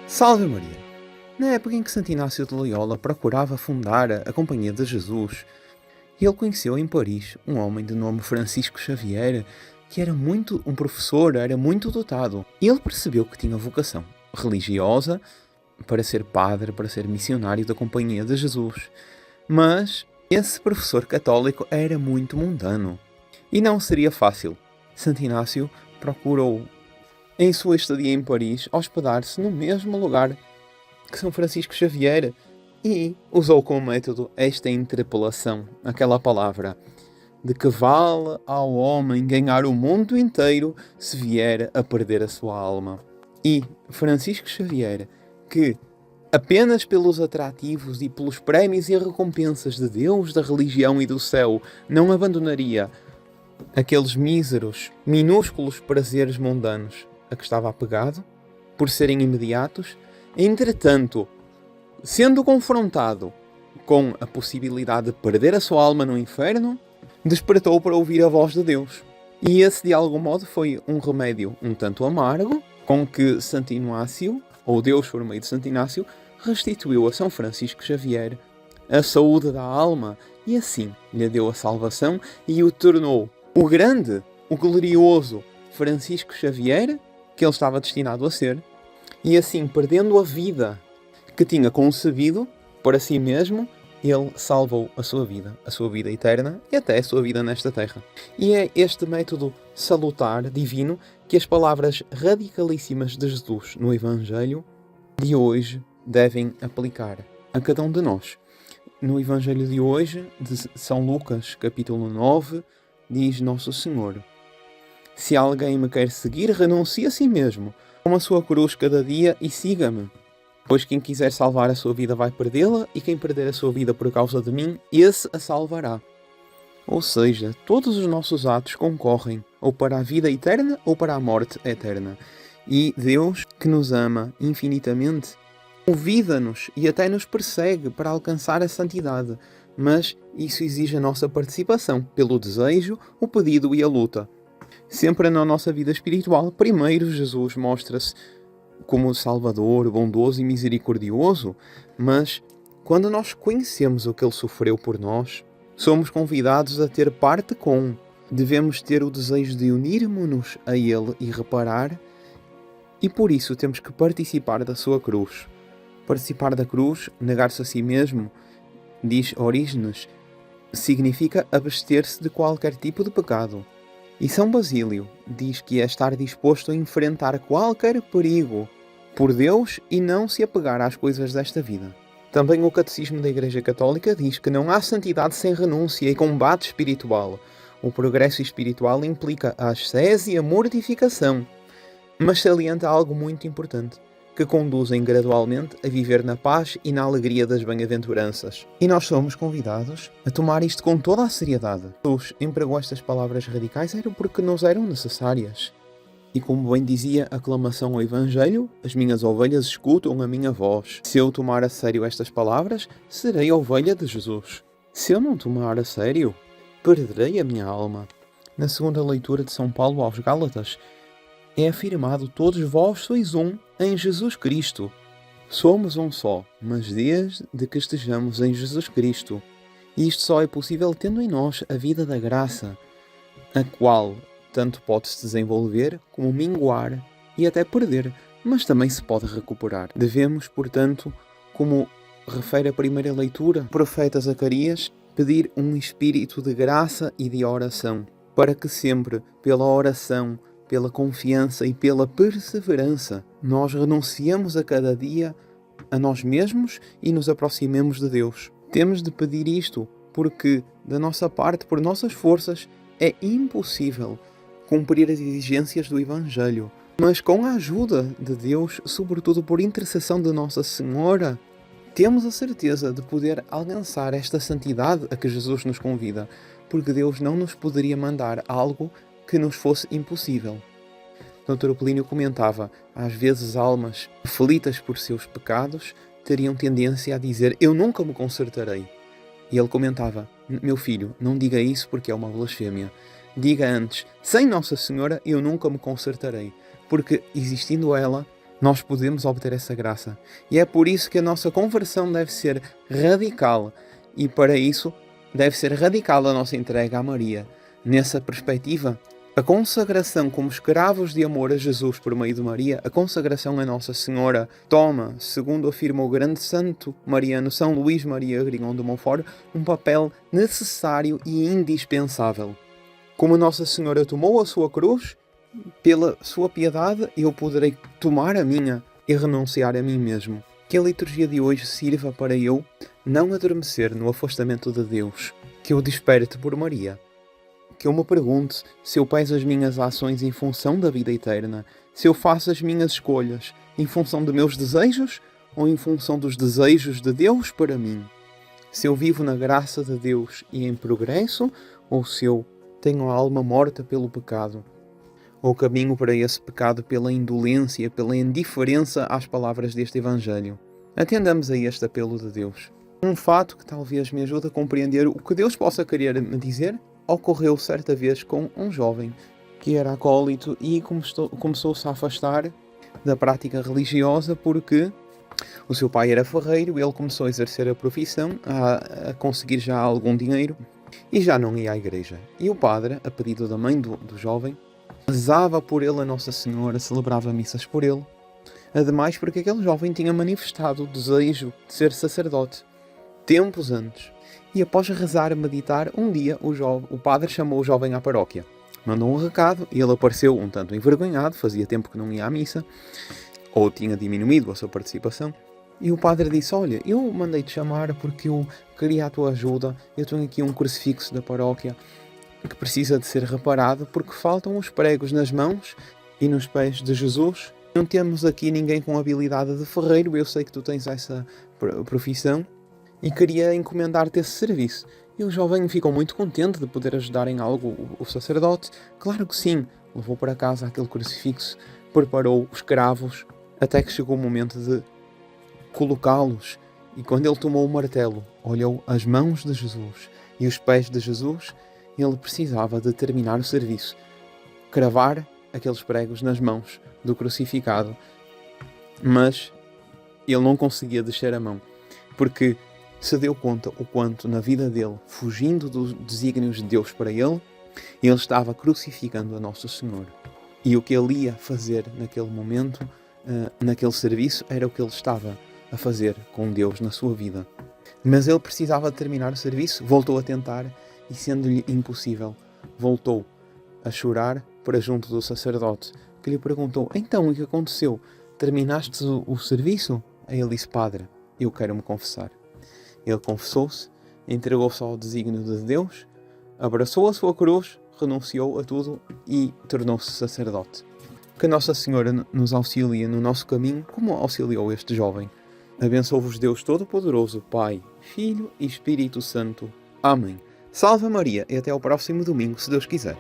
Salve Maria! Na época em que Santo Inácio de Loyola procurava fundar a Companhia de Jesus, ele conheceu em Paris um homem de nome Francisco Xavier, que era um professor, era muito dotado. Ele percebeu que tinha vocação religiosa para ser padre, para ser missionário da Companhia de Jesus. Mas esse professor católico era muito mundano e não seria fácil. Santo Inácio procurou, em sua estadia em Paris, hospedar-se no mesmo lugar que São Francisco Xavier e usou como método esta interpelação, aquela palavra: de que vale ao homem ganhar o mundo inteiro se vier a perder a sua alma. E Francisco Xavier, que apenas pelos atrativos e pelos prémios e recompensas de Deus, da religião e do céu, não abandonaria aqueles míseros, minúsculos prazeres mundanos a que estava apegado, por serem imediatos, entretanto, sendo confrontado com a possibilidade de perder a sua alma no inferno, despertou para ouvir a voz de Deus. E esse, de algum modo, foi um remédio um tanto amargo, com que Santo Inácio, ou Deus por meio de Santo Inácio, restituiu a São Francisco Xavier a saúde da alma e assim lhe deu a salvação e o tornou o grande, o glorioso Francisco Xavier que ele estava destinado a ser, e assim, perdendo a vida que tinha concebido para si mesmo, ele salvou a sua vida eterna e até a sua vida nesta terra. E é este método salutar, divino, que as palavras radicalíssimas de Jesus no Evangelho de hoje devem aplicar a cada um de nós. No Evangelho de hoje, de São Lucas, capítulo 9, diz Nosso Senhor: se alguém me quer seguir, renuncie a si mesmo, tome a sua cruz cada dia e siga-me. Pois quem quiser salvar a sua vida vai perdê-la, e quem perder a sua vida por causa de mim, esse a salvará. Ou seja, todos os nossos atos concorrem ou para a vida eterna ou para a morte eterna. E Deus, que nos ama infinitamente, convida-nos e até nos persegue para alcançar a santidade. Mas isso exige a nossa participação, pelo desejo, o pedido e a luta. Sempre na nossa vida espiritual, primeiro Jesus mostra-se como Salvador, bondoso e misericordioso, mas quando nós conhecemos o que Ele sofreu por nós, somos convidados a ter parte com. Devemos ter o desejo de unirmos-nos a Ele e reparar, e por isso temos que participar da sua cruz. Participar da cruz, negar-se a si mesmo, diz Orígenes, significa abster-se de qualquer tipo de pecado. E São Basílio diz que é estar disposto a enfrentar qualquer perigo por Deus e não se apegar às coisas desta vida. Também o Catecismo da Igreja Católica diz que não há santidade sem renúncia e combate espiritual. O progresso espiritual implica a ascese e a mortificação, mas salienta algo muito importante, que conduzem gradualmente a viver na paz e na alegria das bem-aventuranças. E nós somos convidados a tomar isto com toda a seriedade. Jesus empregou estas palavras radicais era porque nos eram necessárias. E como bem dizia a aclamação ao Evangelho, as minhas ovelhas escutam a minha voz. Se eu tomar a sério estas palavras, serei ovelha de Jesus. Se eu não tomar a sério, perderei a minha alma. Na segunda leitura de São Paulo aos Gálatas, é afirmado: todos vós sois um em Jesus Cristo. Somos um só, mas desde que estejamos em Jesus Cristo. E isto só é possível tendo em nós a vida da graça, a qual tanto pode-se desenvolver como minguar e até perder, mas também se pode recuperar. Devemos, portanto, como refere a primeira leitura, o profeta Zacarias, pedir um espírito de graça e de oração, para que sempre, pela oração, pela confiança e pela perseverança, nós renunciemos a cada dia a nós mesmos e nos aproximemos de Deus. Temos de pedir isto porque, da nossa parte, por nossas forças, é impossível cumprir as exigências do Evangelho. Mas com a ajuda de Deus, sobretudo por intercessão de Nossa Senhora, temos a certeza de poder alcançar esta santidade a que Jesus nos convida, porque Deus não nos poderia mandar algo que nos fosse impossível. Dr. Plínio comentava: às vezes almas aflitas por seus pecados teriam tendência a dizer: eu nunca me consertarei. E ele comentava: meu filho, não diga isso porque é uma blasfémia. Diga antes: sem Nossa Senhora eu nunca me consertarei, porque existindo ela, nós podemos obter essa graça. E é por isso que a nossa conversão deve ser radical. E para isso deve ser radical a nossa entrega a Maria. Nessa perspectiva, a consagração como escravos de amor a Jesus por meio de Maria, a consagração a Nossa Senhora, toma, segundo afirma o grande santo mariano São Luís Maria Grignon de Montfort, um papel necessário e indispensável. Como Nossa Senhora tomou a sua cruz, pela sua piedade eu poderei tomar a minha e renunciar a mim mesmo. Que a liturgia de hoje sirva para eu não adormecer no afastamento de Deus, que eu desperte por Maria. Que eu me pergunte se eu peso as minhas ações em função da vida eterna, se eu faço as minhas escolhas em função de meus desejos ou em função dos desejos de Deus para mim. Se eu vivo na graça de Deus e em progresso ou se eu tenho a alma morta pelo pecado, ou caminho para esse pecado pela indolência, pela indiferença às palavras deste Evangelho. Atendamos a este apelo de Deus. Um fato que talvez me ajude a compreender o que Deus possa querer me dizer ocorreu certa vez com um jovem que era acólito e começou-se a afastar da prática religiosa porque o seu pai era ferreiro, ele começou a exercer a profissão, a conseguir já algum dinheiro e já não ia à igreja. E o padre, a pedido da mãe do jovem, rezava por ele a Nossa Senhora, celebrava missas por ele. Ademais, porque aquele jovem tinha manifestado o desejo de ser sacerdote tempos antes. E após rezar e meditar, um dia o padre chamou o jovem à paróquia. Mandou um recado e ele apareceu um tanto envergonhado, fazia tempo que não ia à missa, ou tinha diminuído a sua participação. E o padre disse, olha, eu mandei-te chamar porque eu queria a tua ajuda, eu tenho aqui um crucifixo da paróquia que precisa de ser reparado porque faltam os pregos nas mãos e nos pés de Jesus. Não temos aqui ninguém com habilidade de ferreiro, eu sei que tu tens essa profissão e queria encomendar-te esse serviço. E o jovem ficou muito contente de poder ajudar em algo o sacerdote. Claro que sim, levou para casa aquele crucifixo, preparou os cravos, até que chegou o momento de colocá-los. E quando ele tomou o martelo, olhou as mãos de Jesus e os pés de Jesus, ele precisava de terminar o serviço, cravar aqueles pregos nas mãos do crucificado, mas ele não conseguia descer a mão, porque se deu conta o quanto na vida dele, fugindo dos desígnios de Deus para ele estava crucificando a Nossa Senhora. E o que ele ia fazer naquele momento, naquele serviço, era o que ele estava a fazer com Deus na sua vida. Mas ele precisava terminar o serviço, voltou a tentar, e sendo-lhe impossível, voltou a chorar para junto do sacerdote, que lhe perguntou, então, o que aconteceu? Terminaste o serviço? Aí ele disse, padre, eu quero me confessar. Ele confessou-se, entregou-se ao desígnio de Deus, abraçou a sua cruz, renunciou a tudo e tornou-se sacerdote. Que Nossa Senhora nos auxilie no nosso caminho, como auxiliou este jovem. Abençoe-vos Deus Todo-Poderoso, Pai, Filho e Espírito Santo. Amém. Salve Maria e até ao próximo domingo, se Deus quiser.